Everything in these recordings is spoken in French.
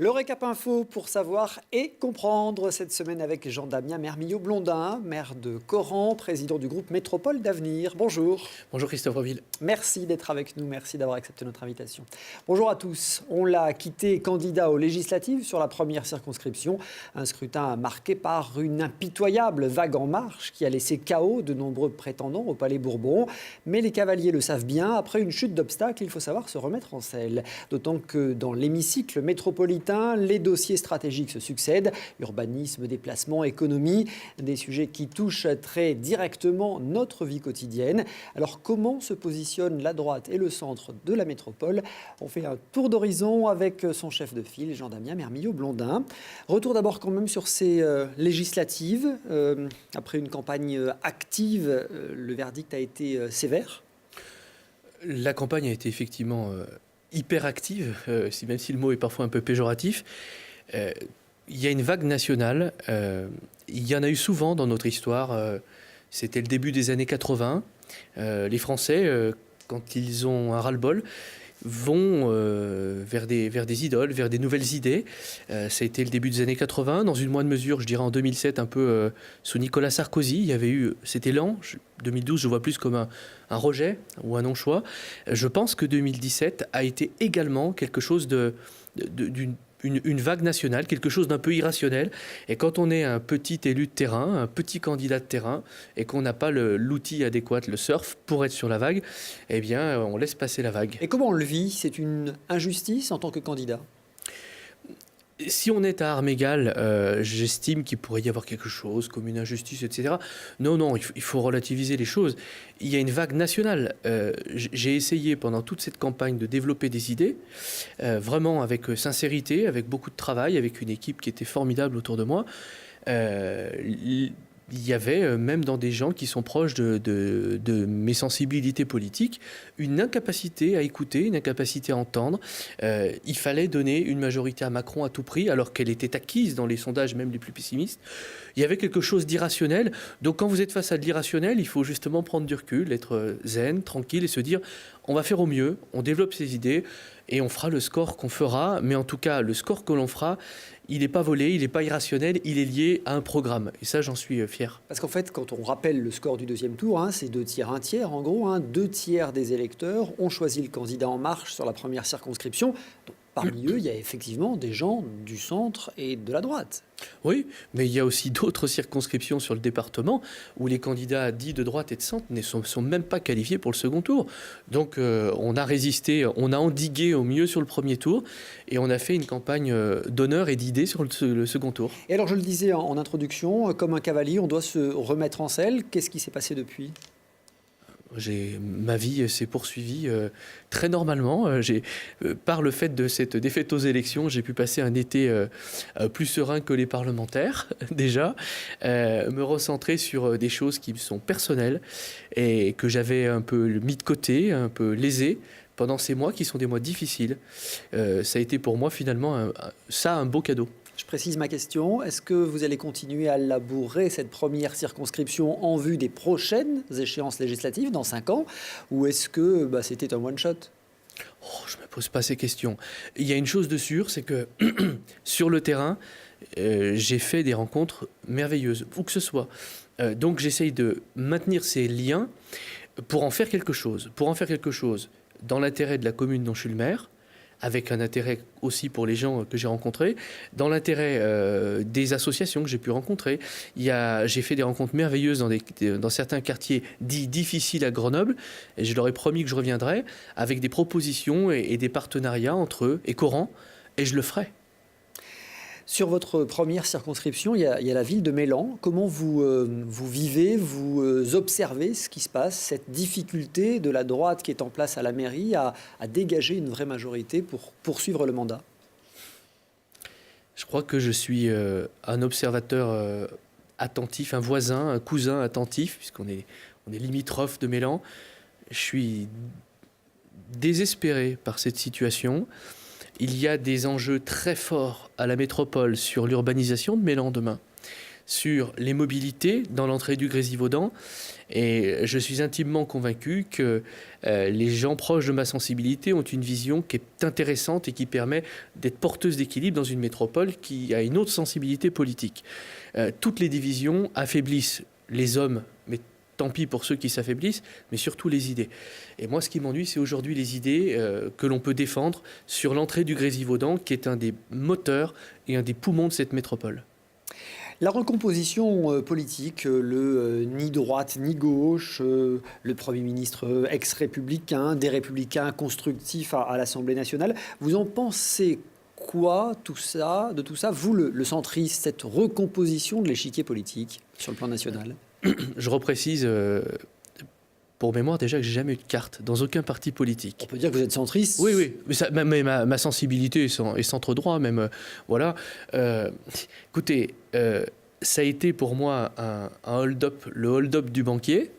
Le récap info pour savoir et comprendre cette semaine avec Jean-Damien Mermillod-Blondin, maire de Coran, président du groupe Métropole d'Avenir. Bonjour. Bonjour Christophe Reville. Merci d'être avec nous, merci d'avoir accepté notre invitation. Bonjour à tous. On l'a quitté candidat aux législatives sur la première circonscription. Un scrutin marqué par une impitoyable vague en marche qui a laissé KO de nombreux prétendants au Palais Bourbon. Mais les cavaliers le savent bien, après une chute d'obstacles, il faut savoir se remettre en selle. D'autant que dans l'hémicycle métropolitain, les dossiers stratégiques se succèdent, urbanisme, déplacement, économie, des sujets qui touchent très directement notre vie quotidienne. Alors comment se positionnent la droite et le centre de la métropole? On fait un tour d'horizon avec son chef de file, Jean-Damien Mermillod-Blondin. Retour d'abord quand même sur ces législatives. Après une campagne active, le verdict a été sévère. La campagne a été effectivement hyper active, même si le mot est parfois un peu péjoratif. Il y a une vague nationale. Il y en a eu souvent dans notre histoire. C'était le début des années 80. Les Français, quand ils ont un ras-le-bol, vont vers des idoles, vers des nouvelles idées. Ça a été le début des années 80. Dans une moindre mesure, je dirais en 2007, un peu sous Nicolas Sarkozy. Il y avait eu, c'était lent. 2012, je vois plus comme un rejet ou un non-choix. Je pense que 2017 a été également quelque chose une vague nationale, quelque chose d'un peu irrationnel. Et quand on est un petit élu de terrain, un petit candidat de terrain, et qu'on n'a pas l'outil adéquat, le surf, pour être sur la vague, eh bien, on laisse passer la vague. Et comment on le vit? C'est une injustice en tant que candidat? Si on est à armes égales, j'estime qu'il pourrait y avoir quelque chose comme une injustice, etc. Non, il faut relativiser les choses. Il y a une vague nationale. J'ai essayé pendant toute cette campagne de développer des idées, vraiment avec sincérité, avec beaucoup de travail, avec une équipe qui était formidable autour de moi. Il y avait, même dans des gens qui sont proches de mes sensibilités politiques, une incapacité à écouter, une incapacité à entendre. Il fallait donner une majorité à Macron à tout prix, alors qu'elle était acquise dans les sondages, même les plus pessimistes. Il y avait quelque chose d'irrationnel. Donc quand vous êtes face à de l'irrationnel, il faut justement prendre du recul, être zen, tranquille et se dire on va faire au mieux, on développe ses idées et on fera le score qu'on fera. Mais en tout cas, le score que l'on fera, il n'est pas volé, il n'est pas irrationnel, il est lié à un programme. Et ça, j'en suis fier. Parce qu'en fait, quand on rappelle le score du deuxième tour, c'est 2 tiers, 1 tiers. En gros, 2 tiers des électeurs ont choisi le candidat En Marche sur la première circonscription. Donc, parmi eux, il y a effectivement des gens du centre et de la droite. Oui, mais il y a aussi d'autres circonscriptions sur le département où les candidats dits de droite et de centre ne sont même pas qualifiés pour le second tour. Donc on a résisté, on a endigué au mieux sur le premier tour et on a fait une campagne d'honneur et d'idées sur le second tour. Et alors je le disais en introduction, comme un cavalier, on doit se remettre en selle. Qu'est-ce qui s'est passé depuis ? Ma vie s'est poursuivie très normalement. Par le fait de cette défaite aux élections, j'ai pu passer un été plus serein que les parlementaires, déjà, me recentrer sur des choses qui me sont personnelles et que j'avais un peu mis de côté, un peu lésé pendant ces mois qui sont des mois difficiles. Ça a été pour moi finalement un beau cadeau. Je précise ma question. Est-ce que vous allez continuer à labourer cette première circonscription en vue des prochaines échéances législatives dans 5 ans? Ou est-ce que c'était un one-shot? Je ne me pose pas ces questions. Il y a une chose de sûre, c'est que sur le terrain, j'ai fait des rencontres merveilleuses, où que ce soit. Donc j'essaye de maintenir ces liens pour en faire quelque chose. Pour en faire quelque chose dans l'intérêt de la commune dont je suis le maire, avec un intérêt aussi pour les gens que j'ai rencontrés, dans l'intérêt des associations que j'ai pu rencontrer. J'ai fait des rencontres merveilleuses dans certains quartiers dits difficiles à Grenoble, et je leur ai promis que je reviendrai avec des propositions et des partenariats entre eux et Coran, et je le ferai. Sur votre première circonscription, il y a la ville de Mélan. Comment vous vivez, vous observez ce qui se passe, cette difficulté de la droite qui est en place à la mairie à dégager une vraie majorité pour poursuivre le mandat? Je crois que je suis un observateur attentif, un voisin, un cousin attentif, puisqu'on est limitrophe de Mélan. Je suis désespéré par cette situation. Il y a des enjeux très forts à la métropole sur l'urbanisation de Mélan demain. sur les mobilités dans l'entrée du Grésivaudan. Et je suis intimement convaincu que les gens proches de ma sensibilité ont une vision qui est intéressante et qui permet d'être porteuse d'équilibre dans une métropole qui a une autre sensibilité politique. Toutes les divisions affaiblissent les hommes, mais tant pis pour ceux qui s'affaiblissent, mais surtout les idées. Et moi, ce qui m'ennuie, c'est aujourd'hui les idées que l'on peut défendre sur l'entrée du Grésivaudan, qui est un des moteurs et un des poumons de cette métropole. La recomposition politique, ni droite ni gauche, le Premier ministre ex-républicain, des républicains constructifs à l'Assemblée nationale, vous en pensez quoi de tout ça, vous le centriste, cette recomposition de l'échiquier politique sur le plan national? Je reprécise, pour mémoire déjà, que j'ai jamais eu de carte dans aucun parti politique. On peut dire que vous êtes centriste. Oui, mais ma sensibilité est centre-droit même. Voilà. Écoutez, ça a été pour moi un hold-up, le hold-up du banquier,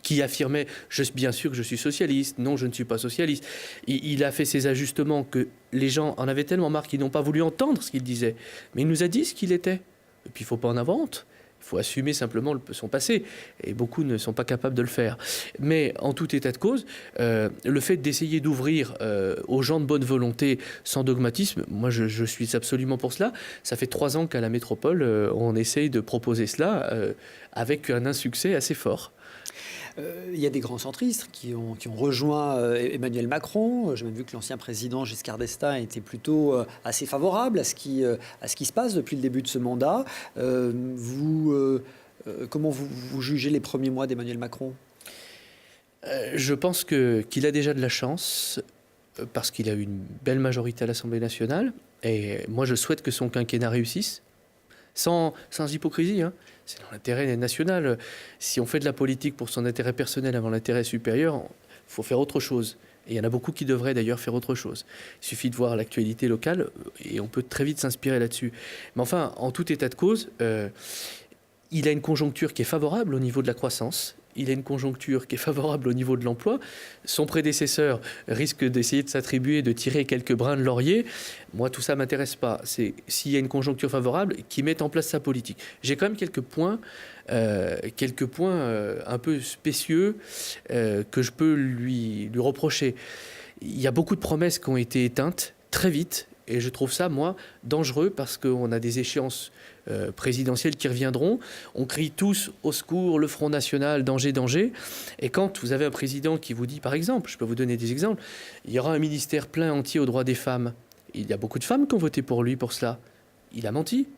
qui affirmait, bien sûr que je suis socialiste, non, je ne suis pas socialiste. Il a fait ces ajustements que les gens en avaient tellement marre qu'ils n'ont pas voulu entendre ce qu'il disait. Mais il nous a dit ce qu'il était. Et puis il ne faut pas en avoir honte. Il faut assumer simplement son passé, et beaucoup ne sont pas capables de le faire. Mais en tout état de cause, le fait d'essayer d'ouvrir aux gens de bonne volonté sans dogmatisme, moi je suis absolument pour cela. Ça fait 3 ans qu'à la métropole, on essaye de proposer cela avec un insuccès assez fort. Il y a des grands centristes qui ont rejoint Emmanuel Macron. J'ai même vu que l'ancien président Giscard d'Estaing était plutôt assez favorable à ce qui se passe depuis le début de ce mandat. Comment vous jugez les premiers mois d'Emmanuel Macron ? Je pense qu'il a déjà de la chance parce qu'il a eu une belle majorité à l'Assemblée nationale. Et moi, je souhaite que son quinquennat réussisse. Sans hypocrisie, hein. C'est dans l'intérêt national. Si on fait de la politique pour son intérêt personnel avant l'intérêt supérieur, il faut faire autre chose. Et il y en a beaucoup qui devraient d'ailleurs faire autre chose. Il suffit de voir l'actualité locale et on peut très vite s'inspirer là-dessus. Mais enfin, en tout état de cause, il a une conjoncture qui est favorable au niveau de la croissance. Il a une conjoncture qui est favorable au niveau de l'emploi. Son prédécesseur risque d'essayer de s'attribuer, de tirer quelques brins de laurier. Moi, tout ça ne m'intéresse pas. C'est s'il y a une conjoncture favorable, qu'il mette en place sa politique. J'ai quand même quelques points un peu spécieux que je peux lui reprocher. Il y a beaucoup de promesses qui ont été éteintes très vite. Et je trouve ça, moi, dangereux parce qu'on a des échéances présidentielles qui reviendront. On crie tous au secours, le Front National, danger, danger. Et quand vous avez un président qui vous dit, par exemple, je peux vous donner des exemples, il y aura un ministère plein entier aux droits des femmes. Il y a beaucoup de femmes qui ont voté pour lui pour cela. Il a menti.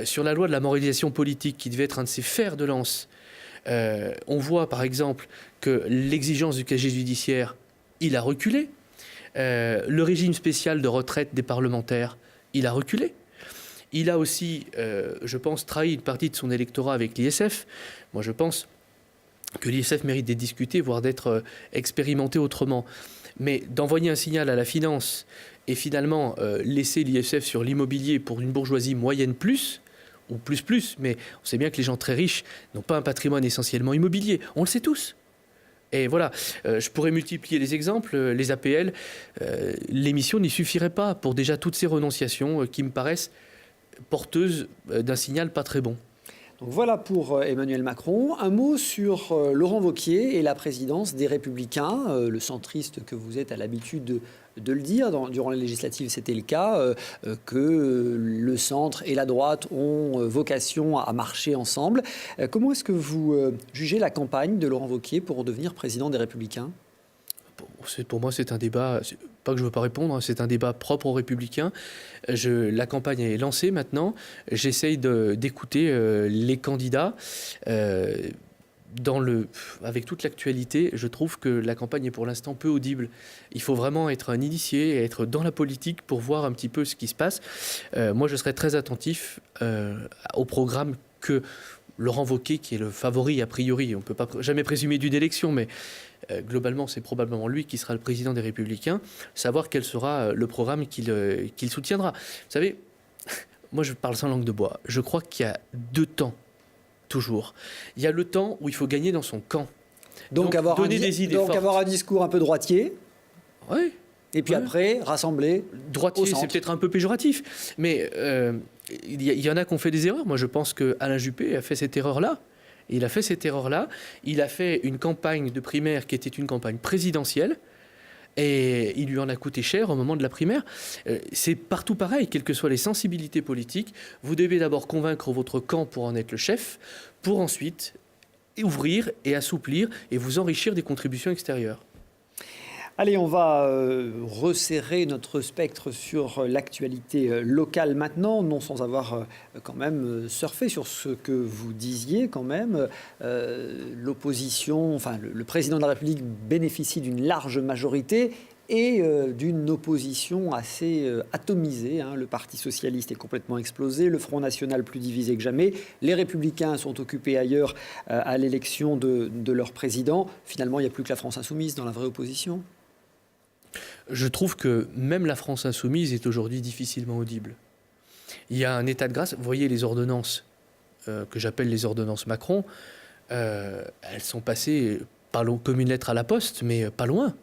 Sur la loi de la moralisation politique qui devait être un de ses fers de lance, on voit par exemple que l'exigence du casier judiciaire, il a reculé. Le régime spécial de retraite des parlementaires, il a reculé. Il a aussi, je pense, trahi une partie de son électorat avec l'ISF. Moi, je pense que l'ISF mérite d'être discuté, voire d'être expérimenté autrement. Mais d'envoyer un signal à la finance et finalement laisser l'ISF sur l'immobilier pour une bourgeoisie moyenne plus, ou plus, mais on sait bien que les gens très riches n'ont pas un patrimoine essentiellement immobilier. On le sait tous. Et voilà, je pourrais multiplier les exemples, les APL. L'émission n'y suffirait pas pour déjà toutes ces renonciations qui me paraissent porteuses d'un signal pas très bon. Donc voilà pour Emmanuel Macron. Un mot sur Laurent Wauquiez et la présidence des Républicains, le centriste que vous êtes à l'habitude de le dire. Durant les législatives, c'était le cas, que le centre et la droite ont vocation à marcher ensemble. Comment est-ce que vous jugez la campagne de Laurent Wauquiez pour devenir président des Républicains ? Pour moi, c'est un débat, pas que je ne veux pas répondre, c'est un débat propre aux Républicains. La campagne est lancée maintenant. J'essaye d'écouter les candidats. Avec toute l'actualité, je trouve que la campagne est pour l'instant peu audible. Il faut vraiment être un initié et être dans la politique pour voir un petit peu ce qui se passe. Moi, je serais très attentif au programme que Laurent Wauquiez, qui est le favori a priori, on ne peut pas jamais présumer d'une élection, mais globalement, c'est probablement lui qui sera le président des Républicains, savoir quel sera le programme qu'il soutiendra. Vous savez, moi je parle sans langue de bois. Je crois qu'il y a 2 temps, toujours. Il y a le temps où il faut gagner dans son camp. Donc avoir un discours un peu droitier. Oui. Et puis après, rassembler. Droitier, c'est peut-être un peu péjoratif, mais il y en a qui ont fait des erreurs. Moi, je pense qu'Alain Juppé a fait cette erreur-là. Il a fait cette erreur-là. Il a fait une campagne de primaire qui était une campagne présidentielle. Et il lui en a coûté cher au moment de la primaire. C'est partout pareil, quelles que soient les sensibilités politiques. Vous devez d'abord convaincre votre camp pour en être le chef, pour ensuite ouvrir et assouplir et vous enrichir des contributions extérieures. Allez, on va resserrer notre spectre sur l'actualité locale maintenant, non sans avoir quand même surfé sur ce que vous disiez quand même. L'opposition, enfin le président de la République bénéficie d'une large majorité et d'une opposition assez atomisée. Le Parti socialiste est complètement explosé, le Front national plus divisé que jamais, les Républicains sont occupés ailleurs à l'élection de leur président. Finalement, il n'y a plus que la France insoumise dans la vraie opposition. Je trouve que même la France insoumise est aujourd'hui difficilement audible. Il y a un état de grâce. Vous voyez les ordonnances, que j'appelle les ordonnances Macron, elles sont passées comme une lettre à la poste, mais pas loin.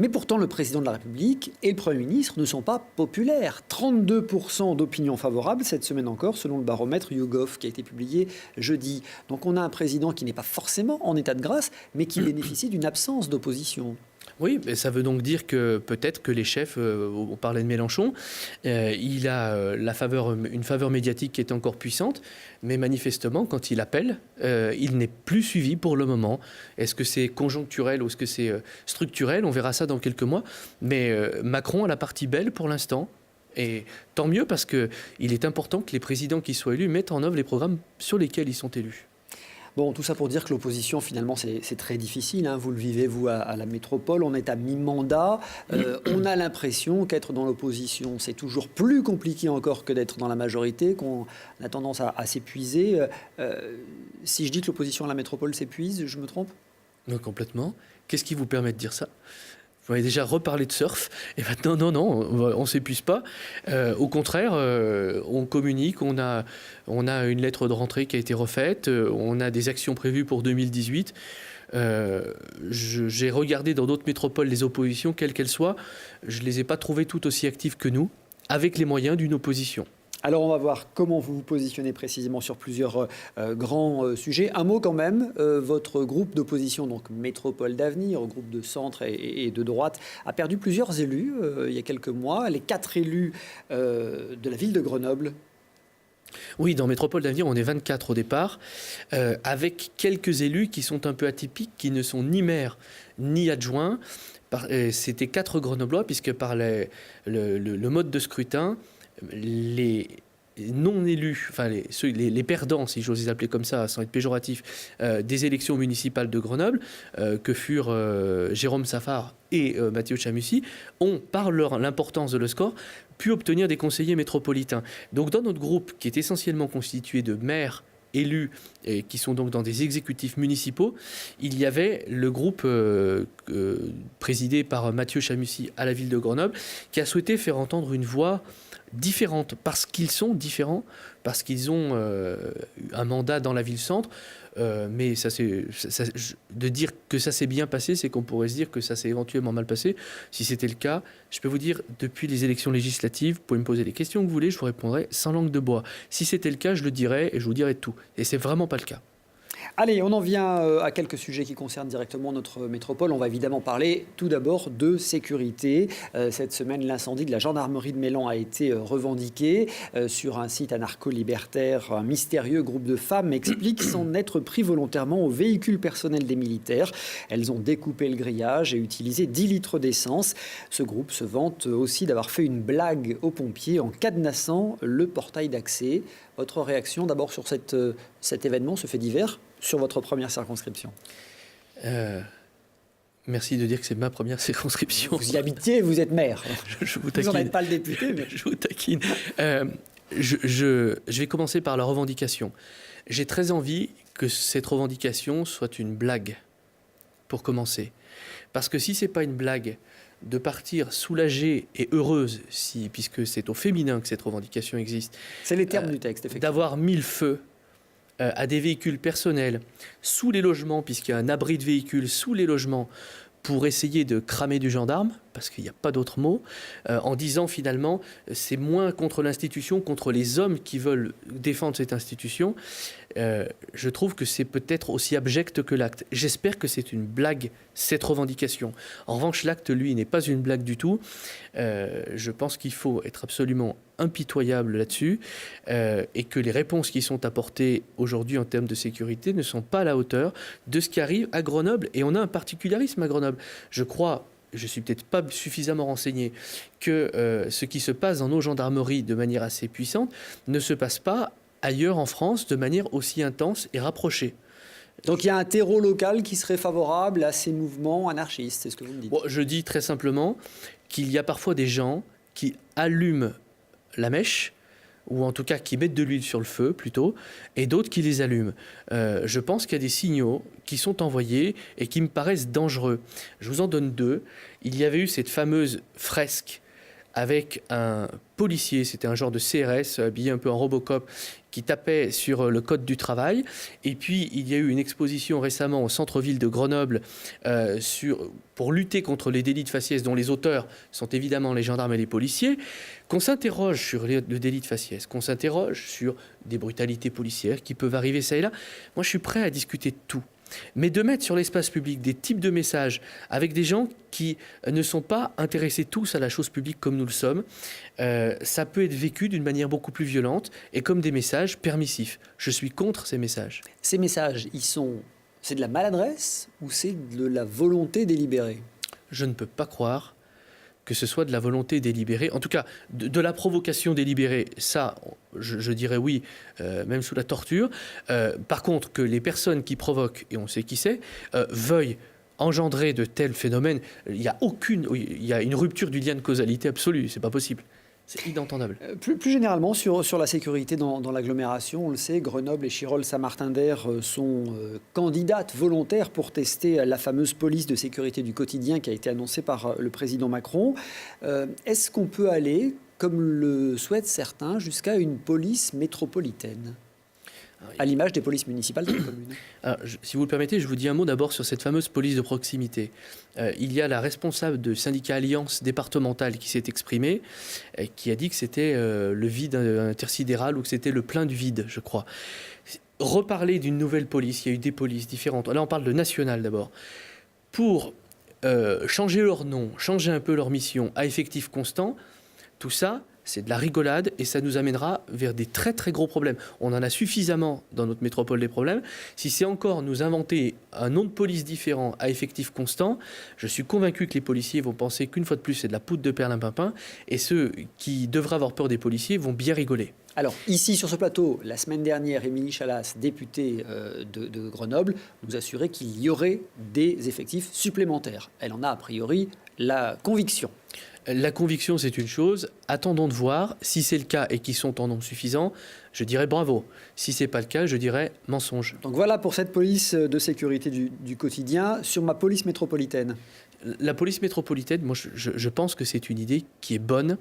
Mais pourtant, le président de la République et le Premier ministre ne sont pas populaires. 32% d'opinion favorable cette semaine encore, selon le baromètre YouGov qui a été publié jeudi. Donc on a un président qui n'est pas forcément en état de grâce, mais qui bénéficie d'une absence d'opposition. Oui, mais ça veut donc dire que peut-être que les chefs, on parlait de Mélenchon, il a une faveur médiatique qui est encore puissante, mais manifestement, quand il appelle, il n'est plus suivi pour le moment. Est-ce que c'est conjoncturel ou est-ce que c'est structurel? On verra ça dans quelques mois. Mais Macron a la partie belle pour l'instant. Et tant mieux parce qu'il est important que les présidents qui soient élus mettent en œuvre les programmes sur lesquels ils sont élus. Bon, tout ça pour dire que l'opposition, finalement, c'est très difficile. Vous le vivez, vous, à la métropole. On est à mi-mandat. On a l'impression qu'être dans l'opposition, c'est toujours plus compliqué encore que d'être dans la majorité, qu'on a tendance à s'épuiser. Si je dis que l'opposition à la métropole s'épuise, je me trompe? Non, complètement. Qu'est-ce qui vous permet de dire ça? Vous avez déjà reparlé de surf, et maintenant, non, on ne s'épuise pas. Au contraire, on communique, on a une lettre de rentrée qui a été refaite, on a des actions prévues pour 2018. J'ai regardé dans d'autres métropoles les oppositions, quelles qu'elles soient, je ne les ai pas trouvées toutes aussi actives que nous, avec les moyens d'une opposition. Alors on va voir comment vous vous positionnez précisément sur plusieurs grands sujets. Un mot quand même, votre groupe d'opposition, donc Métropole d'Avenir, groupe de centre et de droite, a perdu plusieurs élus il y a quelques mois. Les 4 élus de la ville de Grenoble. Oui, dans Métropole d'Avenir, on est 24 au départ, avec quelques élus qui sont un peu atypiques, qui ne sont ni maires ni adjoints. C'était 4 Grenoblois, puisque par le mode de scrutin, les non-élus, enfin les perdants, si j'ose les appeler comme ça, sans être péjoratif, des élections municipales de Grenoble, que furent Jérôme Safar et Mathieu Chamussi, ont, par l'importance de le score, pu obtenir des conseillers métropolitains. Donc dans notre groupe, qui est essentiellement constitué de maires élus et qui sont donc dans des exécutifs municipaux, il y avait le groupe présidé par Mathieu Chamussi à la ville de Grenoble, qui a souhaité faire entendre une voix différentes, parce qu'ils sont différents, parce qu'ils ont un mandat dans la ville-centre. Mais de dire que ça s'est bien passé, c'est qu'on pourrait se dire que ça s'est éventuellement mal passé. Si c'était le cas, je peux vous dire, depuis les élections législatives, vous pouvez me poser les questions que vous voulez, je vous répondrai sans langue de bois. Si c'était le cas, je le dirais et je vous dirais tout. Et c'est vraiment pas le cas. Allez, on en vient à quelques sujets qui concernent directement notre métropole. On va évidemment parler tout d'abord de sécurité. Cette semaine, l'incendie de la gendarmerie de Mélan a été revendiqué sur un site anarcho-libertaire. Un mystérieux groupe de femmes explique s'en être pris volontairement aux véhicules personnels des militaires. Elles ont découpé le grillage et utilisé 10 litres d'essence. Ce groupe se vante aussi d'avoir fait une blague aux pompiers en cadenassant le portail d'accès. Votre réaction d'abord sur cet événement, ce fait divers, sur votre première circonscription? Merci de dire que c'est ma première circonscription. Vous y habitiez, vous êtes maire. Je vous taquine. Vous n'en êtes pas le député. Mais... Je vous taquine. Je vais commencer par la revendication. J'ai très envie que cette revendication soit une blague, pour commencer. Parce que si ce n'est pas une blague, de partir soulagée et heureuse, puisque c'est au féminin que cette revendication existe. C'est les termes du texte, effectivement. D'avoir mis le feu à des véhicules personnels sous les logements, puisqu'il y a un abri de véhicules sous les logements, pour essayer de cramer du gendarme, parce qu'il n'y a pas d'autre mot, en disant finalement c'est moins contre l'institution, contre les hommes qui veulent défendre cette institution. Je trouve que c'est peut-être aussi abject que l'acte. J'espère que c'est une blague, cette revendication. En revanche, l'acte, lui, n'est pas une blague du tout. Je pense qu'il faut être absolument impitoyable là-dessus et que les réponses qui sont apportées aujourd'hui en termes de sécurité ne sont pas à la hauteur de ce qui arrive à Grenoble. Et on a un particularisme à Grenoble. Je crois, je ne suis peut-être pas suffisamment renseigné, que ce qui se passe dans nos gendarmeries de manière assez puissante ne se passe pas ailleurs en France de manière aussi intense et rapprochée. Donc il y a un terreau local qui serait favorable à ces mouvements anarchistes, c'est ce que vous me dites. Bon, je dis très simplement qu'il y a parfois des gens qui allument la mèche, ou en tout cas qui mettent de l'huile sur le feu plutôt, et d'autres qui les allument. Je pense qu'il y a des signaux qui sont envoyés et qui me paraissent dangereux. Je vous en donne deux. Il y avait eu cette fameuse fresque avec un policier, c'était un genre de CRS habillé un peu en Robocop, qui tapait sur le code du travail. Et puis, il y a eu une exposition récemment au centre-ville de Grenoble pour lutter contre les délits de faciès, dont les auteurs sont évidemment les gendarmes et les policiers. Qu'on s'interroge sur le délit de faciès, qu'on s'interroge sur des brutalités policières qui peuvent arriver ça et là. Moi, je suis prêt à discuter de tout. Mais de mettre sur l'espace public des types de messages avec des gens qui ne sont pas intéressés tous à la chose publique comme nous le sommes, ça peut être vécu d'une manière beaucoup plus violente et comme des messages permissifs. Je suis contre ces messages. Ces messages, c'est de la maladresse ou c'est de la volonté délibérée? Je ne peux pas croire que ce soit de la volonté délibérée, en tout cas de la provocation délibérée, ça, je dirais oui, même sous la torture. Par contre, que les personnes qui provoquent, et on sait qui c'est, veuillent engendrer de tels phénomènes, il y a une rupture du lien de causalité absolue, c'est pas possible. C'est inentendable. Plus généralement, sur la sécurité dans l'agglomération, on le sait, Grenoble et Chirolles-Saint-Martin-d'Air sont candidates volontaires pour tester la fameuse police de sécurité du quotidien qui a été annoncée par le président Macron. Est-ce qu'on peut aller, comme le souhaitent certains, jusqu'à une police métropolitaine ? À l'image des polices municipales de la commune. Alors, si vous le permettez, je vous dis un mot d'abord sur cette fameuse police de proximité. Il y a la responsable du syndicat Alliance départementale qui s'est exprimée, qui a dit que c'était le vide intersidéral ou que c'était le plein du vide, je crois. Reparler d'une nouvelle police, il y a eu des polices différentes. Là, on parle de nationale d'abord. Pour changer leur nom, changer un peu leur mission à effectif constant, tout ça, c'est de la rigolade et ça nous amènera vers des très très gros problèmes. On en a suffisamment dans notre métropole des problèmes. Si c'est encore nous inventer un nom de police différent à effectif constant, je suis convaincu que les policiers vont penser qu'une fois de plus c'est de la poudre de perlimpinpin et ceux qui devraient avoir peur des policiers vont bien rigoler. Alors, ici, sur ce plateau, la semaine dernière, Émilie Chalas, députée de Grenoble, nous assurait qu'il y aurait des effectifs supplémentaires. Elle en a a priori la conviction. La conviction, c'est une chose. Attendons de voir. Si c'est le cas et qu'ils sont en nombre suffisant, je dirais bravo. Si ce n'est pas le cas, je dirais mensonge. Donc voilà pour cette police de sécurité du quotidien. Sur ma police métropolitaine. La police métropolitaine, moi, je pense que c'est une idée qui est bonne,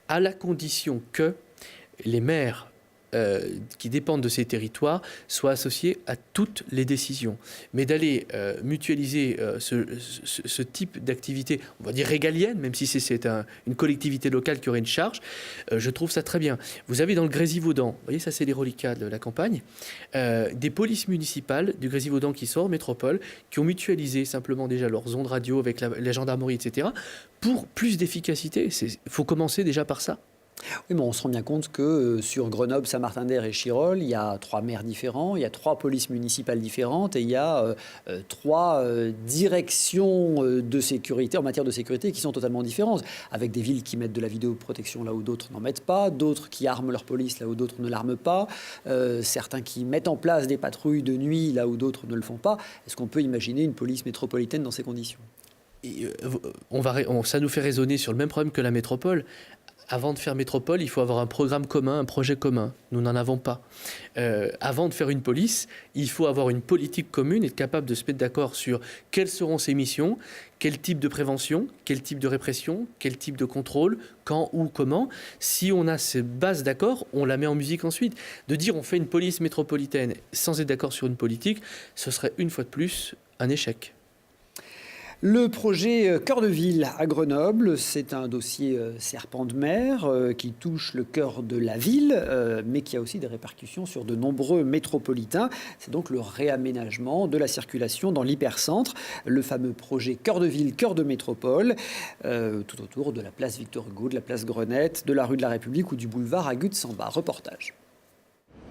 à la condition que les maires qui dépendent de ces territoires soient associés à toutes les décisions. Mais d'aller mutualiser ce type d'activité, on va dire régalienne, même si c'est une collectivité locale qui aurait une charge, je trouve ça très bien. vous avez dans le Grésivaudan, vous voyez, ça c'est les reliquats de la campagne, des polices municipales du Grésivaudan qui sortent, métropole, qui ont mutualisé simplement déjà leurs ondes radio avec la gendarmerie, etc., pour plus d'efficacité. Il faut commencer déjà par ça. Oui, mais on se rend bien compte que sur Grenoble, Saint-Martin-d'Air et Chirolles, il y a 3 maires différents, il y a 3 polices municipales différentes et il y a 3 directions de sécurité, en matière de sécurité, qui sont totalement différentes. Avec des villes qui mettent de la vidéoprotection là où d'autres n'en mettent pas, d'autres qui arment leur police là où d'autres ne l'arment pas, certains qui mettent en place des patrouilles de nuit là où d'autres ne le font pas. Est-ce qu'on peut imaginer une police métropolitaine dans ces conditions ? Et, ça nous fait raisonner sur le même problème que la métropole. Avant de faire métropole, il faut avoir un programme commun, un projet commun. Nous n'en avons pas. Avant de faire une police, il faut avoir une politique commune, être capable de se mettre d'accord sur quelles seront ses missions, quel type de prévention, quel type de répression, quel type de contrôle, quand, où, comment. Si on a ces bases d'accord, on la met en musique ensuite. De dire on fait une police métropolitaine sans être d'accord sur une politique, ce serait une fois de plus un échec. Le projet Cœur de Ville à Grenoble, c'est un dossier serpent de mer qui touche le cœur de la ville, mais qui a aussi des répercussions sur de nombreux métropolitains. C'est donc le réaménagement de la circulation dans l'hypercentre, le fameux projet Cœur de Ville, Cœur de Métropole, tout autour de la place Victor Hugo, de la place Grenette, de la rue de la République ou du boulevard Agut-Samba. Reportage.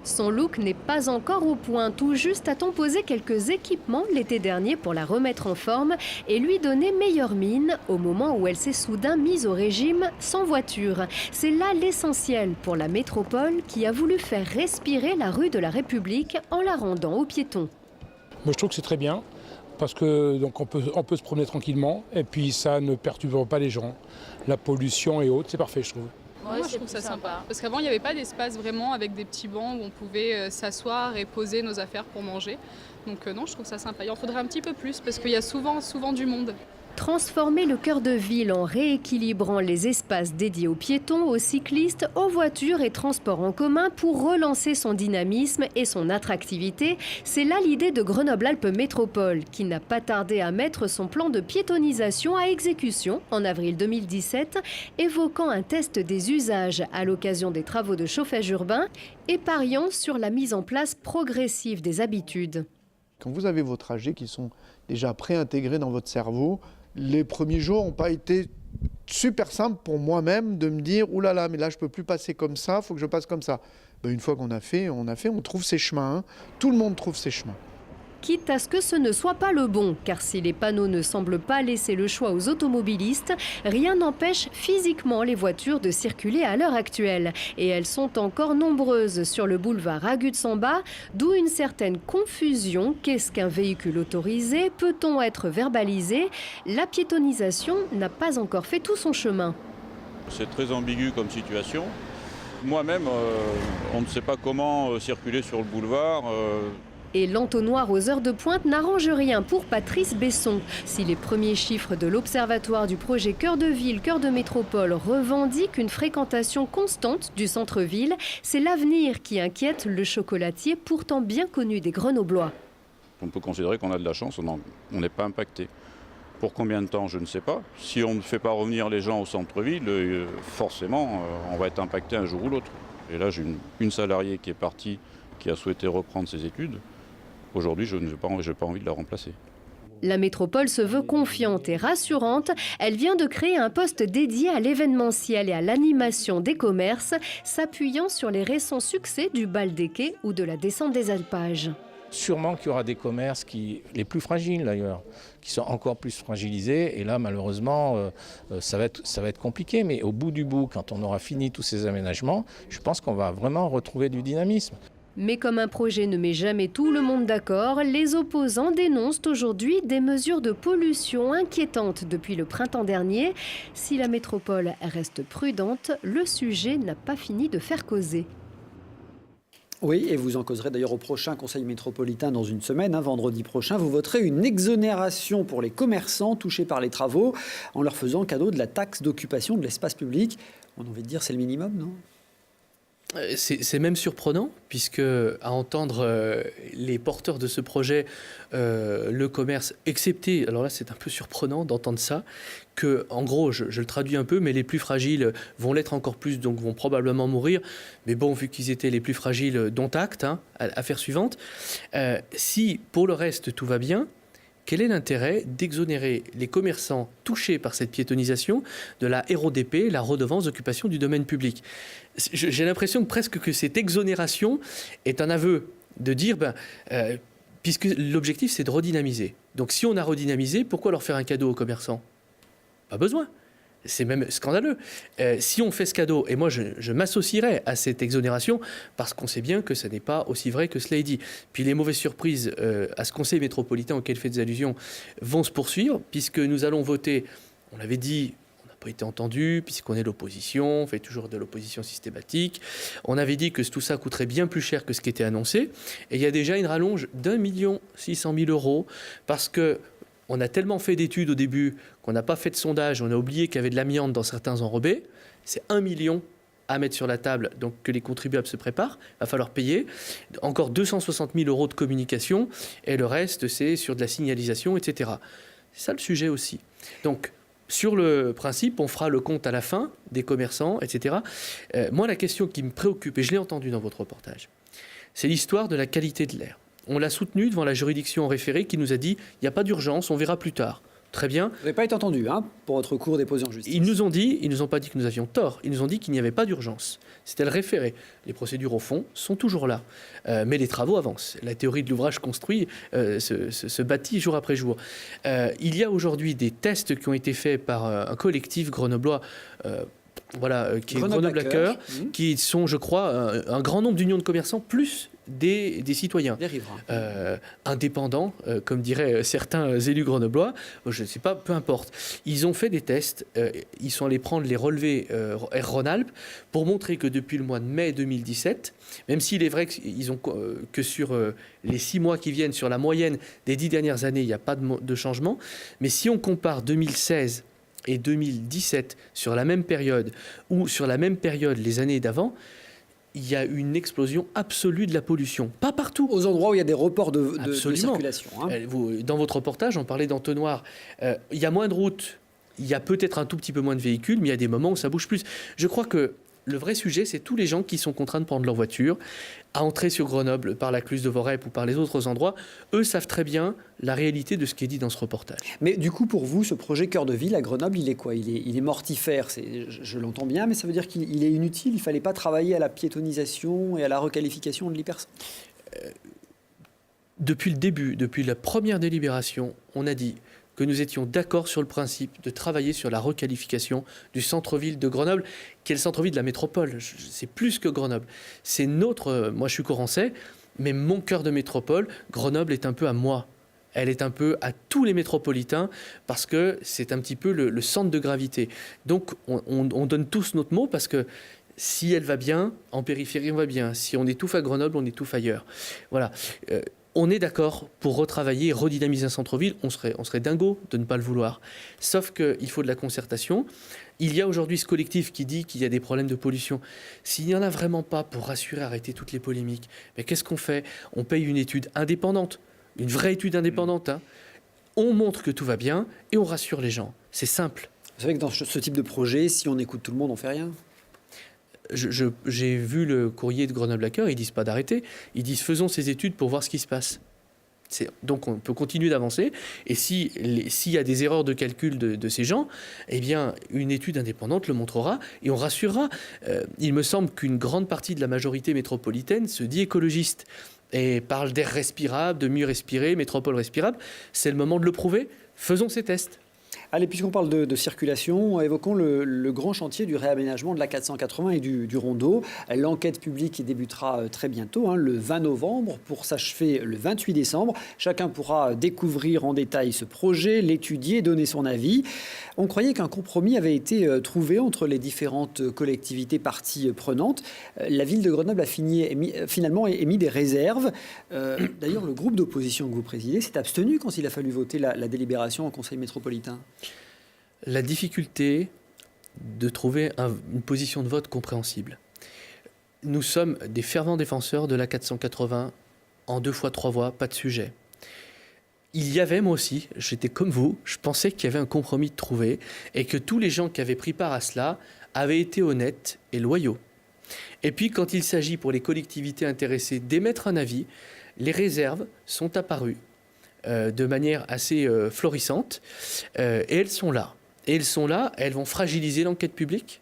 Son look n'est pas encore au point. Tout juste a-t-on posé quelques équipements l'été dernier pour la remettre en forme et lui donner meilleure mine au moment où elle s'est soudain mise au régime sans voiture. C'est là l'essentiel pour la métropole qui a voulu faire respirer la rue de la République en la rendant aux piétons. Moi, je trouve que c'est très bien parce que donc on peut se promener tranquillement et puis ça ne perturbe pas les gens. La pollution et autres, c'est parfait, je trouve. Moi, je trouve ça sympa. Parce qu'avant, il n'y avait pas d'espace vraiment avec des petits bancs où on pouvait s'asseoir et poser nos affaires pour manger. Donc non, je trouve ça sympa. Il en faudrait un petit peu plus parce qu'il y a souvent du monde. Transformer le cœur de ville en rééquilibrant les espaces dédiés aux piétons, aux cyclistes, aux voitures et transports en commun pour relancer son dynamisme et son attractivité, c'est là l'idée de Grenoble-Alpes Métropole qui n'a pas tardé à mettre son plan de piétonisation à exécution en avril 2017, évoquant un test des usages à l'occasion des travaux de chauffage urbain et pariant sur la mise en place progressive des habitudes. Quand vous avez vos trajets qui sont déjà préintégrés dans votre cerveau, les premiers jours n'ont pas été super simples pour moi-même de me dire « Ouh là là, mais là je ne peux plus passer comme ça, il faut que je passe comme ça ». Une fois qu'on a fait, on trouve ses chemins. Hein. Tout le monde trouve ses chemins. Quitte à ce que ce ne soit pas le bon, car si les panneaux ne semblent pas laisser le choix aux automobilistes, rien n'empêche physiquement les voitures de circuler à l'heure actuelle. Et elles sont encore nombreuses sur le boulevard Agut-Samba, d'où une certaine confusion. Qu'est-ce qu'un véhicule autorisé? Peut-on être verbalisé? La piétonisation n'a pas encore fait tout son chemin. C'est très ambigu comme situation. Moi-même, on ne sait pas comment circuler sur le boulevard. Et l'entonnoir aux heures de pointe n'arrange rien pour Patrice Besson. Si les premiers chiffres de l'Observatoire du projet Cœur de Ville, Cœur de Métropole revendiquent une fréquentation constante du centre-ville, c'est l'avenir qui inquiète le chocolatier pourtant bien connu des Grenoblois. On peut considérer qu'on a de la chance, on n'est pas impacté. Pour combien de temps, je ne sais pas. Si on ne fait pas revenir les gens au centre-ville, forcément, on va être impacté un jour ou l'autre. Et là, j'ai une salariée qui est partie, qui a souhaité reprendre ses études. Aujourd'hui, je n'ai pas envie de la remplacer. La métropole se veut confiante et rassurante. Elle vient de créer un poste dédié à l'événementiel et à l'animation des commerces, s'appuyant sur les récents succès du bal des quais ou de la descente des alpages. Sûrement qu'il y aura des commerces les plus fragiles d'ailleurs, qui sont encore plus fragilisés. Et là, malheureusement, ça va être compliqué. Mais au bout du bout, quand on aura fini tous ces aménagements, je pense qu'on va vraiment retrouver du dynamisme. Mais comme un projet ne met jamais tout le monde d'accord, les opposants dénoncent aujourd'hui des mesures de pollution inquiétantes depuis le printemps dernier. Si la métropole reste prudente, le sujet n'a pas fini de faire causer. Oui, et vous en causerez d'ailleurs au prochain Conseil métropolitain dans une semaine, vendredi prochain. Vous voterez une exonération pour les commerçants touchés par les travaux en leur faisant cadeau de la taxe d'occupation de l'espace public. On a envie de dire c'est le minimum, non ? C'est même surprenant, puisque à entendre les porteurs de ce projet, le commerce, excepté, alors là c'est un peu surprenant d'entendre ça, que en gros, je le traduis un peu, mais les plus fragiles vont l'être encore plus, donc vont probablement mourir. Mais bon, vu qu'ils étaient les plus fragiles, dont acte, affaire suivante. Si pour le reste tout va bien, quel est l'intérêt d'exonérer les commerçants touchés par cette piétonisation de la RODP, la redevance d'occupation du domaine public? J'ai l'impression presque que cette exonération est un aveu de dire, puisque l'objectif c'est de redynamiser. Donc si on a redynamisé, pourquoi leur faire un cadeau aux commerçants? Pas besoin. C'est même scandaleux. Si on fait ce cadeau, et moi je m'associerais à cette exonération, parce qu'on sait bien que ça n'est pas aussi vrai que cela est dit. Puis les mauvaises surprises à ce Conseil métropolitain auquel fait des allusions vont se poursuivre, puisque nous allons voter, on l'avait dit, on n'a pas été entendu, puisqu'on est l'opposition, on fait toujours de l'opposition systématique. On avait dit que tout ça coûterait bien plus cher que ce qui était annoncé, et il y a déjà une rallonge d'1 600 000 €, parce que on a tellement fait d'études au début qu'on n'a pas fait de sondage, on a oublié qu'il y avait de l'amiante dans certains enrobés. C'est 1 million à mettre sur la table, donc que les contribuables se préparent, il va falloir payer. Encore 260 000 € de communication, et le reste, c'est sur de la signalisation, etc. C'est ça le sujet aussi. Donc, sur le principe, on fera le compte à la fin des commerçants, etc. Moi, la question qui me préoccupe, et je l'ai entendu dans votre reportage, c'est l'histoire de la qualité de l'air. On l'a soutenu devant la juridiction en référé qui nous a dit il n'y a pas d'urgence, on verra plus tard. Très bien. Vous n'avez pas été entendu pour votre recours déposé en justice. Ils nous ont pas dit que nous avions tort, ils nous ont dit qu'il n'y avait pas d'urgence. C'était le référé. Les procédures au fond sont toujours là. Mais les travaux avancent. La théorie de l'ouvrage construit se bâtit jour après jour. Il y a aujourd'hui des tests qui ont été faits par un collectif grenoblois. Qui est Grenoble à cœur, qui sont, je crois, un grand nombre d'unions de commerçants, plus des citoyens. Des riverains. Indépendants, comme diraient certains élus grenoblois, je ne sais pas, peu importe. Ils ont fait des tests, ils sont allés prendre les relevés Air Rhône-Alpes pour montrer que depuis le mois de mai 2017, même s'il est vrai qu'ils ont que sur les 6 mois qui viennent, sur la moyenne des 10 dernières années, il n'y a pas de changement, mais si on compare 2016 et 2017 sur la même période ou sur la même période les années d'avant, il y a une explosion absolue de la pollution. Pas partout. Aux endroits où il y a des reports de circulation. Dans votre reportage, on parlait d'entonnoirs. Il y a moins de routes, il y a peut-être un tout petit peu moins de véhicules, mais il y a des moments où ça bouge plus. Je crois que le vrai sujet, c'est tous les gens qui sont contraints de prendre leur voiture à entrer sur Grenoble par la Cluse de Vorep ou par les autres endroits. Eux savent très bien la réalité de ce qui est dit dans ce reportage. Mais du coup, pour vous, ce projet Cœur de Ville à Grenoble, il est quoi ? Il est mortifère, je l'entends bien, mais ça veut dire qu'il est inutile. Il ne fallait pas travailler à la piétonisation et à la requalification de l'hypercentre. Depuis le début, depuis la première délibération, on a dit que nous étions d'accord sur le principe de travailler sur la requalification du centre-ville de Grenoble, qui est le centre-ville de la métropole. C'est plus que Grenoble. C'est notre... Moi, je suis corançais, mais mon cœur de métropole, Grenoble est un peu à moi. Elle est un peu à tous les métropolitains, parce que c'est un petit peu le centre de gravité. Donc, on donne tous notre mot, parce que si elle va bien, en périphérie, on va bien. Si on étouffe à Grenoble, on étouffe ailleurs. Voilà. On est d'accord pour retravailler, redynamiser un centre-ville. On serait dingo de ne pas le vouloir. Sauf qu'il faut de la concertation. Il y a aujourd'hui ce collectif qui dit qu'il y a des problèmes de pollution. S'il n'y en a vraiment pas, pour rassurer, arrêter toutes les polémiques, mais qu'est-ce qu'on fait ? On paye une étude indépendante, une vraie étude indépendante. On montre que tout va bien et on rassure les gens. C'est simple. Vous savez que dans ce type de projet, si on écoute tout le monde, on ne fait rien. J'ai vu le courrier de Grenoble à cœur, ils disent pas d'arrêter, ils disent faisons ces études pour voir ce qui se passe. Donc on peut continuer d'avancer, et s'il y a des erreurs de calcul de ces gens, eh bien une étude indépendante le montrera et on rassurera. Il me semble qu'une grande partie de la majorité métropolitaine se dit écologiste et parle d'air respirable, de mieux respirer, métropole respirable. C'est le moment de le prouver. Faisons ces tests. Allez, puisqu'on parle de circulation, évoquons le grand chantier du réaménagement de la 480 et du Rondeau. L'enquête publique débutera très bientôt, le 20 novembre, pour s'achever le 28 décembre. Chacun pourra découvrir en détail ce projet, l'étudier, donner son avis. On croyait qu'un compromis avait été trouvé entre les différentes collectivités parties prenantes. La ville de Grenoble a finalement émis des réserves. D'ailleurs, le groupe d'opposition que vous présidez s'est abstenu quand il a fallu voter la délibération en conseil métropolitain. La difficulté de trouver une position de vote compréhensible. Nous sommes des fervents défenseurs de la 480 en 2 fois 3 voies, pas de sujet. Il y avait, moi aussi, j'étais comme vous, je pensais qu'il y avait un compromis de trouver et que tous les gens qui avaient pris part à cela avaient été honnêtes et loyaux. Et puis, quand il s'agit pour les collectivités intéressées d'émettre un avis, les réserves sont apparues de manière assez florissante et elles sont là. Et elles sont là, elles vont fragiliser l'enquête publique.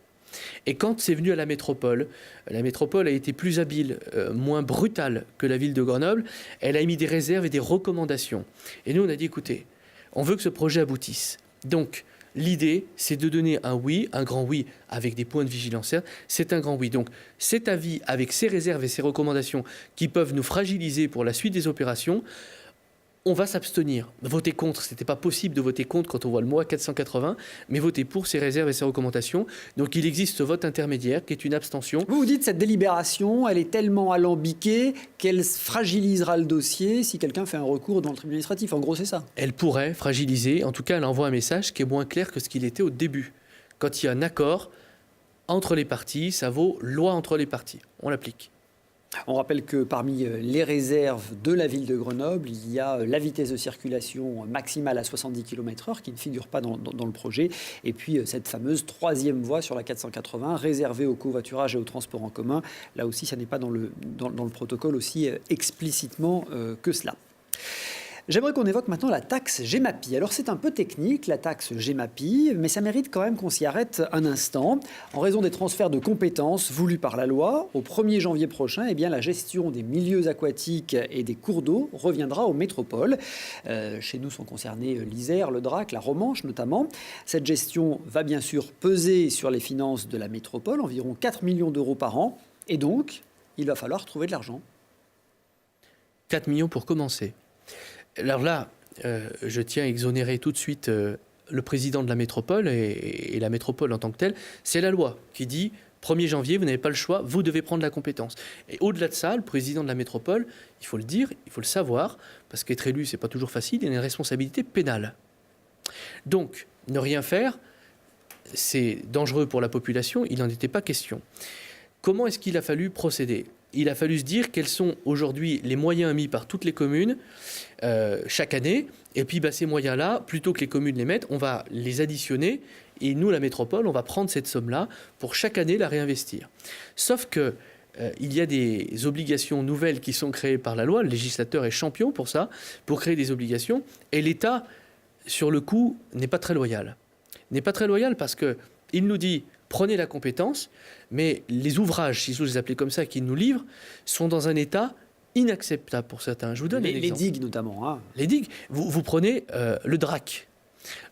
Et quand c'est venu à la métropole a été plus habile, moins brutale que la ville de Grenoble. Elle a émis des réserves et des recommandations. Et nous, on a dit, écoutez, on veut que ce projet aboutisse. Donc, l'idée, c'est de donner un oui, un grand oui, avec des points de vigilance. C'est un grand oui. Donc, cet avis, avec ses réserves et ses recommandations qui peuvent nous fragiliser pour la suite des opérations, on va s'abstenir. Voter contre, ce n'était pas possible de voter contre quand on voit le mot à 480, mais voter pour ses réserves et ses recommandations. Donc il existe ce vote intermédiaire qui est une abstention. Vous dites que cette délibération, elle est tellement alambiquée qu'elle fragilisera le dossier si quelqu'un fait un recours dans le tribunal administratif. En gros, c'est ça. Elle pourrait fragiliser, en tout cas elle envoie un message qui est moins clair que ce qu'il était au début. Quand il y a un accord entre les parties, ça vaut loi entre les parties. On l'applique. On rappelle que parmi les réserves de la ville de Grenoble, il y a la vitesse de circulation maximale à 70 km/h qui ne figure pas dans le projet. Et puis cette fameuse troisième voie sur la 480 réservée au covoiturage et au transport en commun. Là aussi, ça n'est pas dans le protocole aussi explicitement que cela. J'aimerais qu'on évoque maintenant la taxe Gemapi. Alors c'est un peu technique, la taxe Gemapi, mais ça mérite quand même qu'on s'y arrête un instant. En raison des transferts de compétences voulus par la loi, au 1er janvier prochain, eh bien, la gestion des milieux aquatiques et des cours d'eau reviendra aux métropoles. Chez nous sont concernés l'Isère, le Drac, la Romanche notamment. Cette gestion va bien sûr peser sur les finances de la métropole, environ 4 millions d'euros par an. Et donc, il va falloir trouver de l'argent. 4 millions pour commencer. Alors là, je tiens à exonérer tout de suite le président de la métropole et la métropole en tant que telle. C'est la loi qui dit 1er janvier, vous n'avez pas le choix, vous devez prendre la compétence. Et au-delà de ça, le président de la métropole, il faut le dire, il faut le savoir, parce qu'être élu, c'est pas toujours facile, il y a une responsabilité pénale. Donc, ne rien faire, c'est dangereux pour la population, il n'en était pas question. Comment est-ce qu'il a fallu procéder ? Il a fallu se dire quels sont aujourd'hui les moyens mis par toutes les communes chaque année. Et puis ces moyens-là, plutôt que les communes les mettent, on va les additionner. Et nous, la métropole, on va prendre cette somme-là pour chaque année la réinvestir. Sauf que il y a des obligations nouvelles qui sont créées par la loi. Le législateur est champion pour ça, pour créer des obligations. Et l'État, sur le coup, n'est pas très loyal. N'est pas très loyal parce qu'il nous dit... Prenez la compétence, mais les ouvrages, si je les appelle comme ça, qu'ils nous livrent, sont dans un état inacceptable pour certains. Je vous donne un exemple. Les digues notamment. Hein. Les digues. Vous prenez le Drac.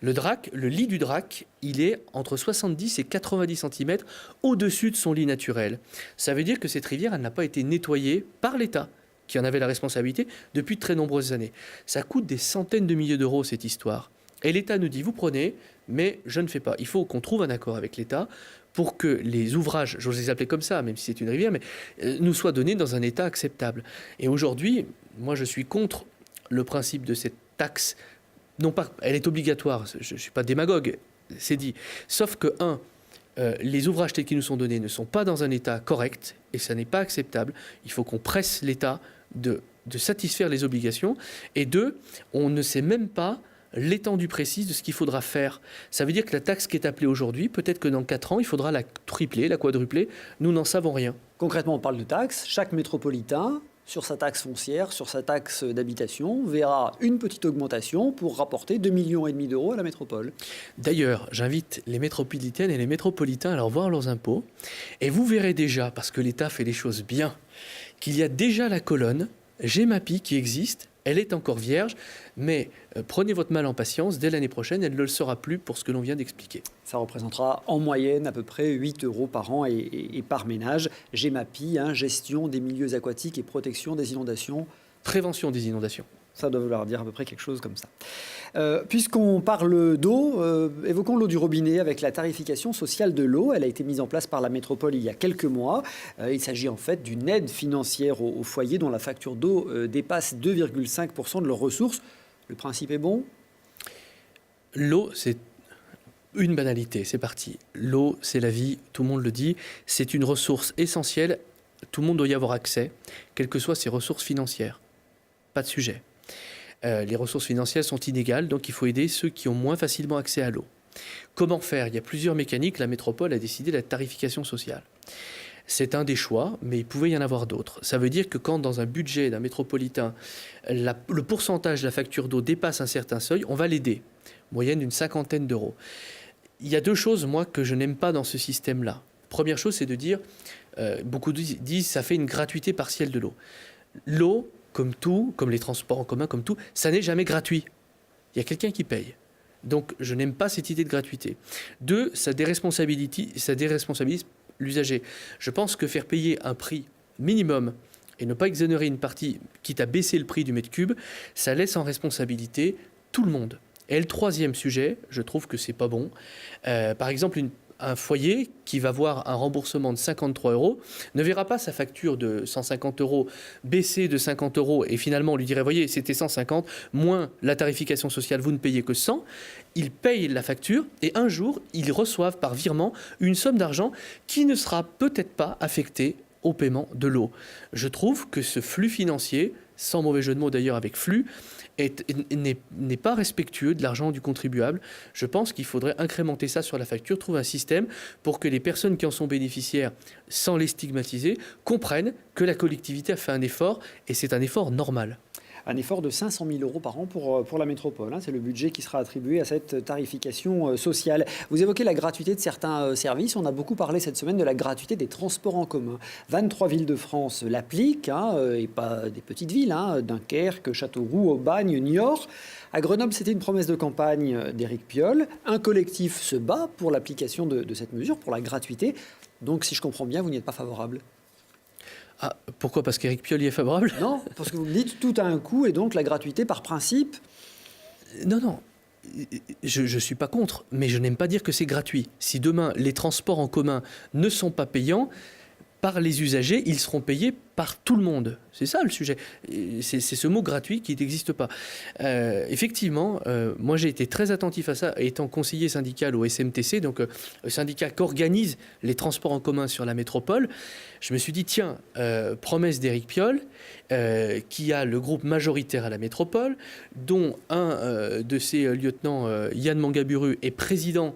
Le Drac, le lit du Drac, il est entre 70 et 90 cm au-dessus de son lit naturel. Ça veut dire que cette rivière, elle n'a pas été nettoyée par l'État, qui en avait la responsabilité depuis de très nombreuses années. Ça coûte des centaines de milliers d'euros, cette histoire. Et l'État nous dit, vous prenez, mais je ne fais pas. Il faut qu'on trouve un accord avec l'État pour que les ouvrages, j'ose les appeler comme ça, même si c'est une rivière, mais nous soient donnés dans un état acceptable. Et aujourd'hui, moi je suis contre le principe de cette taxe. Non pas, elle est obligatoire, je ne suis pas démagogue, c'est dit. Sauf que, les ouvrages tels qu'ils nous sont donnés ne sont pas dans un état correct, et ça n'est pas acceptable. Il faut qu'on presse l'État de satisfaire les obligations. Et 2, on ne sait même pas l'étendue précise de ce qu'il faudra faire. Ça veut dire que la taxe qui est appelée aujourd'hui, peut-être que dans 4 ans, il faudra la tripler, la quadrupler. Nous n'en savons rien. Concrètement, on parle de taxes. Chaque métropolitain, sur sa taxe foncière, sur sa taxe d'habitation, verra une petite augmentation pour rapporter 2,5 millions d'euros à la métropole. D'ailleurs, j'invite les métropolitaines et les métropolitains à leur voir leurs impôts. Et vous verrez déjà, parce que l'État fait les choses bien, qu'il y a déjà la colonne Gemapi qui existe. Elle est encore vierge, mais prenez votre mal en patience. Dès l'année prochaine, elle ne le sera plus pour ce que l'on vient d'expliquer. Ça représentera en moyenne à peu près 8 euros par an et par ménage. Gemapi, gestion des milieux aquatiques et protection des inondations. Prévention des inondations. Ça doit vouloir dire à peu près quelque chose comme ça. Puisqu'on parle d'eau, évoquons l'eau du robinet avec la tarification sociale de l'eau. Elle a été mise en place par la métropole il y a quelques mois. Il s'agit en fait d'une aide financière aux foyers dont la facture d'eau dépasse 2,5% de leurs ressources. Le principe est bon ? L'eau, c'est une banalité, c'est parti. L'eau, c'est la vie, tout le monde le dit. C'est une ressource essentielle. Tout le monde doit y avoir accès, quelles que soient ses ressources financières. Pas de sujet. Les ressources financières sont inégales, donc il faut aider ceux qui ont moins facilement accès à l'eau. Comment faire ? Il y a plusieurs mécaniques. La métropole a décidé la tarification sociale. C'est un des choix, mais il pouvait y en avoir d'autres. Ça veut dire que quand, dans un budget d'un métropolitain, le pourcentage de la facture d'eau dépasse un certain seuil, on va l'aider, moyenne d'une 50aine d'euros. Il y a 2 choses, moi, que je n'aime pas dans ce système-là. Première chose, c'est de dire, beaucoup disent, ça fait une gratuité partielle de l'eau. L'eau, comme tout, comme les transports en commun, comme tout, ça n'est jamais gratuit. Il y a quelqu'un qui paye. Donc, je n'aime pas cette idée de gratuité. 2, ça déresponsabilise l'usager. Je pense que faire payer un prix minimum et ne pas exonérer une partie, quitte à baisser le prix du mètre cube, ça laisse en responsabilité tout le monde. Et le 3e sujet, je trouve que c'est pas bon. Par exemple, un foyer qui va voir un remboursement de 53 € ne verra pas sa facture de 150 € baisser de 50 € et finalement on lui dirait, voyez, c'était 150, moins la tarification sociale, vous ne payez que 100. Ils payent la facture et un jour, ils reçoivent par virement une somme d'argent qui ne sera peut-être pas affectée au paiement de l'eau. Je trouve que ce flux financier, sans mauvais jeu de mots d'ailleurs avec flux, n'est pas respectueux de l'argent du contribuable. Je pense qu'il faudrait incrémenter ça sur la facture, trouver un système pour que les personnes qui en sont bénéficiaires, sans les stigmatiser, comprennent que la collectivité a fait un effort et c'est un effort normal. Un effort de 500 000 € par an pour la métropole. C'est le budget qui sera attribué à cette tarification sociale. Vous évoquez la gratuité de certains services. On a beaucoup parlé cette semaine de la gratuité des transports en commun. 23 villes de France l'appliquent, et pas des petites villes, Dunkerque, Châteauroux, Aubagne, Niort. À Grenoble, c'était une promesse de campagne d'Éric Piolle. Un collectif se bat pour l'application de cette mesure, pour la gratuité. Donc, si je comprends bien, vous n'y êtes pas favorable. Ah, pourquoi ? Parce qu'Éric Piolle y est favorable ? Non, parce que vous me dites tout a un coût et donc la gratuité par principe. Non. Je ne suis pas contre, mais je n'aime pas dire que c'est gratuit. Si demain, les transports en commun ne sont pas payants, par les usagers, ils seront payés par tout le monde. C'est ça le sujet. C'est ce mot gratuit qui n'existe pas. Effectivement, moi j'ai été très attentif à ça, étant conseiller syndical au SMTC, donc le syndicat qui organise les transports en commun sur la métropole. Je me suis dit, tiens, promesse d'Éric Piolle, qui a le groupe majoritaire à la métropole, dont un de ses lieutenants, Yann Mangaburu, est président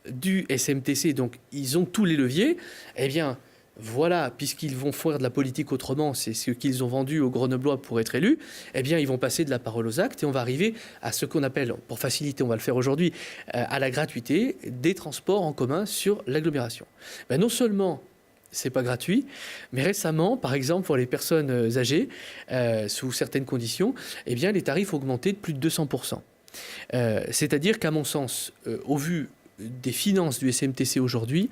du SMTC, donc ils ont tous les leviers. Eh bien, voilà, puisqu'ils vont faire de la politique autrement, c'est ce qu'ils ont vendu aux Grenoblois pour être élus, eh bien, ils vont passer de la parole aux actes et on va arriver à ce qu'on appelle, pour faciliter, on va le faire aujourd'hui, à la gratuité des transports en commun sur l'agglomération. Non seulement c'est pas gratuit, mais récemment, par exemple, pour les personnes âgées, sous certaines conditions, eh bien, les tarifs ont augmenté de plus de 200%. C'est-à-dire qu'à mon sens, au vu des finances du SMTC aujourd'hui,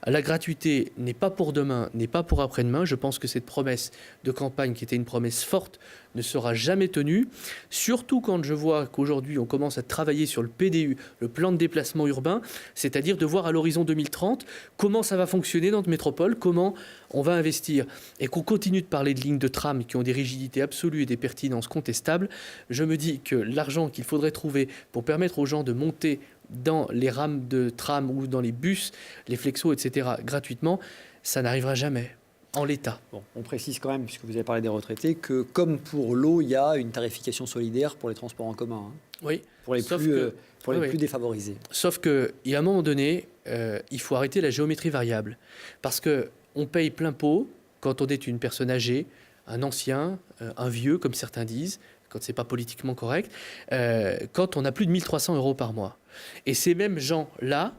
la gratuité n'est pas pour demain, n'est pas pour après-demain. Je pense que cette promesse de campagne, qui était une promesse forte, ne sera jamais tenue. Surtout quand je vois qu'aujourd'hui, on commence à travailler sur le PDU, le plan de déplacement urbain, c'est-à-dire de voir à l'horizon 2030 comment ça va fonctionner dans notre métropole, comment on va investir. Et qu'on continue de parler de lignes de tram qui ont des rigidités absolues et des pertinences contestables. Je me dis que l'argent qu'il faudrait trouver pour permettre aux gens de monter dans les rames de tram ou dans les bus, les flexos, etc., gratuitement, ça n'arrivera jamais en l'état. Bon, on précise quand même, puisque vous avez parlé des retraités, que comme pour l'eau, il y a une tarification solidaire pour les transports en commun. Oui. Pour les plus défavorisés. Sauf qu'à un moment donné, il faut arrêter la géométrie variable. Parce qu'on paye plein pot quand on est une personne âgée, un ancien, un vieux, comme certains disent, quand ce n'est pas politiquement correct, quand on a plus de 1 300 € par mois. Et ces mêmes gens-là,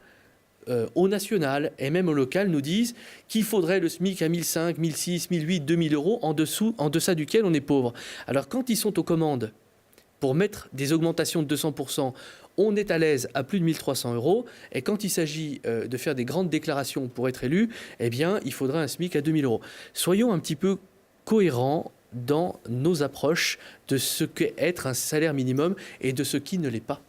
au national et même au local, nous disent qu'il faudrait le SMIC à 1 500, 1 600, 1 800, 2 000 € en deçà duquel on est pauvre. Alors quand ils sont aux commandes pour mettre des augmentations de 200%, on est à l'aise à plus de 1 300 €. Et quand il s'agit de faire des grandes déclarations pour être élu, eh bien, il faudra un SMIC à 2 000 €. Soyons un petit peu cohérents dans nos approches de ce qu'est être un salaire minimum et de ce qui ne l'est pas.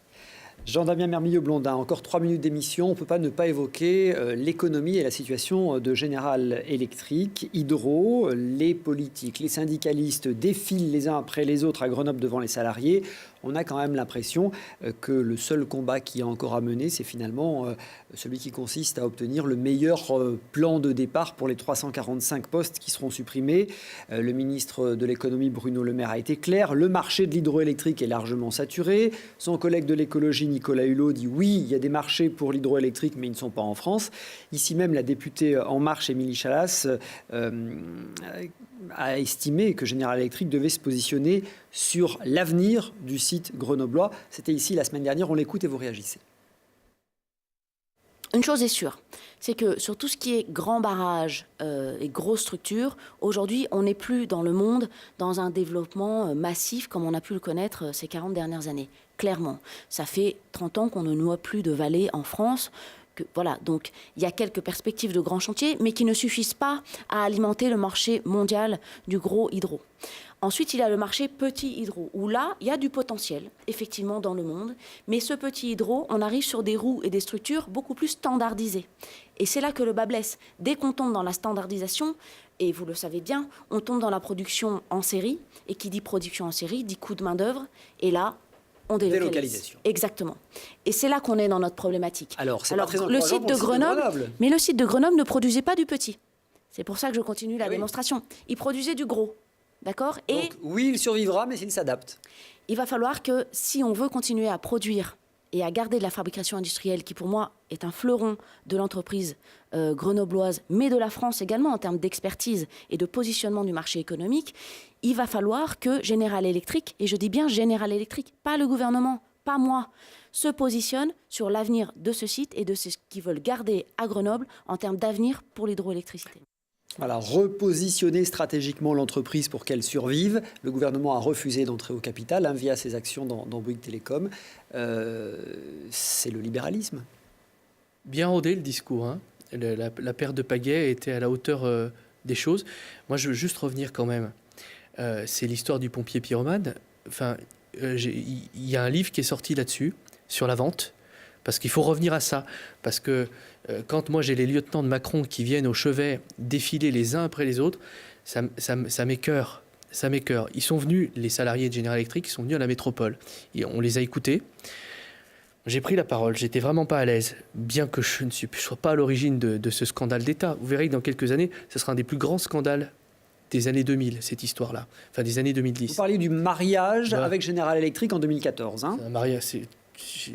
Jean-Damien Mermilleux-Blondin, encore 3 minutes d'émission. On ne peut pas ne pas évoquer l'économie et la situation de General Electric. Hydro, les politiques, les syndicalistes défilent les uns après les autres à Grenoble devant les salariés. On a quand même l'impression que le seul combat qui a encore à mener, c'est finalement celui qui consiste à obtenir le meilleur plan de départ pour les 345 postes qui seront supprimés. Le ministre de l'économie, Bruno Le Maire, a été clair. Le marché de l'hydroélectrique est largement saturé. Son collègue de l'écologie, Nicolas Hulot, dit oui, il y a des marchés pour l'hydroélectrique, mais ils ne sont pas en France. Ici même, la députée En Marche, Émilie Chalas, a estimé que General Electric devait se positionner sur l'avenir du site grenoblois. C'était ici la semaine dernière. On l'écoute et vous réagissez. Une chose est sûre, c'est que sur tout ce qui est grand barrage et grosses structures, aujourd'hui, on n'est plus dans le monde dans un développement massif comme on a pu le connaître ces 40 dernières années. Clairement, ça fait 30 ans qu'on ne noie plus de vallées en France. Voilà, donc il y a quelques perspectives de grands chantiers, mais qui ne suffisent pas à alimenter le marché mondial du gros hydro. Ensuite, il y a le marché petit hydro, où là, il y a du potentiel, effectivement, dans le monde. Mais ce petit hydro, on arrive sur des roues et des structures beaucoup plus standardisées. Et c'est là que le bas blesse. Dès qu'on tombe dans la standardisation, et vous le savez bien, on tombe dans la production en série. Et qui dit production en série, dit coût de main-d'œuvre. Et là, on délocalise. Exactement. Et c'est là qu'on est dans notre problématique. Alors, c'est pas très le site de Grenoble, mais le site de Grenoble ne produisait pas du petit. C'est pour ça que je continue la démonstration. Il produisait du gros, d'accord? Et donc, oui, il survivra, mais s'il s'adapte. il va falloir que, si on veut continuer à produire et à garder de la fabrication industrielle, qui pour moi est un fleuron de l'entreprise grenobloise, mais de la France également en termes d'expertise et de positionnement du marché économique, il va falloir que General Electric, et je dis bien General Electric, pas le gouvernement, pas moi, se positionne sur l'avenir de ce site et de ce qu'ils veulent garder à Grenoble en termes d'avenir pour l'hydroélectricité. Voilà, repositionner stratégiquement l'entreprise pour qu'elle survive. Le gouvernement a refusé d'entrer au capital via ses actions dans Bouygues Télécom. C'est le libéralisme. Bien rodé le discours, hein. La paire de pagaies était à la hauteur des choses. Moi, je veux juste revenir quand même. C'est l'histoire du pompier pyromane. Enfin, il y a un livre qui est sorti là-dessus, sur la vente, parce qu'il faut revenir à ça. Parce que quand moi j'ai les lieutenants de Macron qui viennent au chevet défiler les uns après les autres, ça m'écœure. Ça m'écœure. Ils sont venus, les salariés de General Electric, ils sont venus à la métropole. Et on les a écoutés. J'ai pris la parole, j'étais vraiment pas à l'aise, bien que je ne sois pas à l'origine de ce scandale d'État. Vous verrez que dans quelques années, ce sera un des plus grands scandales des années 2000, cette histoire-là, enfin des années 2010. Vous parliez du mariage Voilà. avec General Electric en 2014. Hein.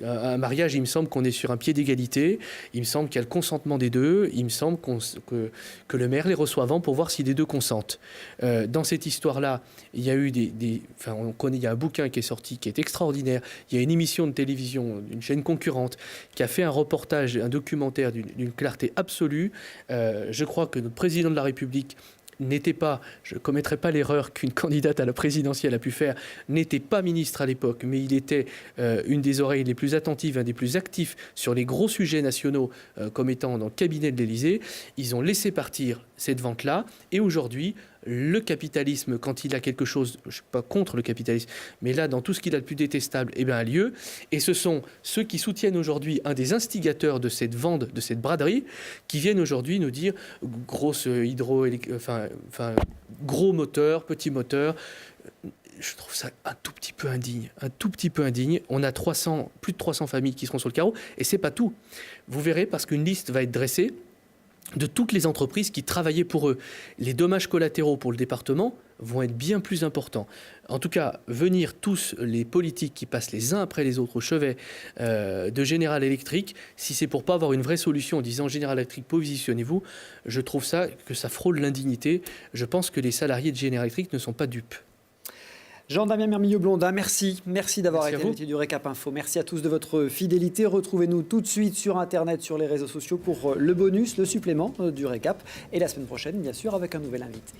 Un mariage, il me semble qu'on est sur un pied d'égalité, il me semble qu'il y a le consentement des deux, il me semble que le maire les reçoit avant pour voir si les deux consentent. Dans cette histoire-là, il y a eu on connaît, il y a un bouquin qui est sorti, qui est extraordinaire, il y a une émission de télévision, une chaîne concurrente, qui a fait un reportage, un documentaire d'une clarté absolue. Je crois que notre président de la République je ne commettrai pas l'erreur qu'une candidate à la présidentielle a pu faire, n'était pas ministre à l'époque, mais il était une des oreilles les plus attentives, un des plus actifs sur les gros sujets nationaux comme étant dans le cabinet de l'Élysée. Ils ont laissé partir cette vente-là et aujourd'hui, le capitalisme, quand il a quelque chose, je ne suis pas contre le capitalisme, mais là, dans tout ce qu'il a de plus détestable, a lieu. Et ce sont ceux qui soutiennent aujourd'hui un des instigateurs de cette vente, de cette braderie, qui viennent aujourd'hui nous dire grosse gros moteur, petit moteur. Je trouve ça un tout petit peu indigne. On a plus de 300 familles qui seront sur le carreau, et c'est pas tout. Vous verrez, parce qu'une liste va être dressée de toutes les entreprises qui travaillaient pour eux. Les dommages collatéraux pour le département vont être bien plus importants. En tout cas, venir tous les politiques qui passent les uns après les autres au chevet de General Electric, si c'est pour pas avoir une vraie solution en disant General Electric, positionnez-vous, je trouve que ça frôle l'indignité. Je pense que les salariés de General Electric ne sont pas dupes. Jean-Damien Mermillod-Blondin, merci d'avoir été l'invité du Récap Info. Merci à tous de votre fidélité. Retrouvez-nous tout de suite sur Internet, sur les réseaux sociaux pour le bonus, le supplément du Récap. Et la semaine prochaine, bien sûr, avec un nouvel invité.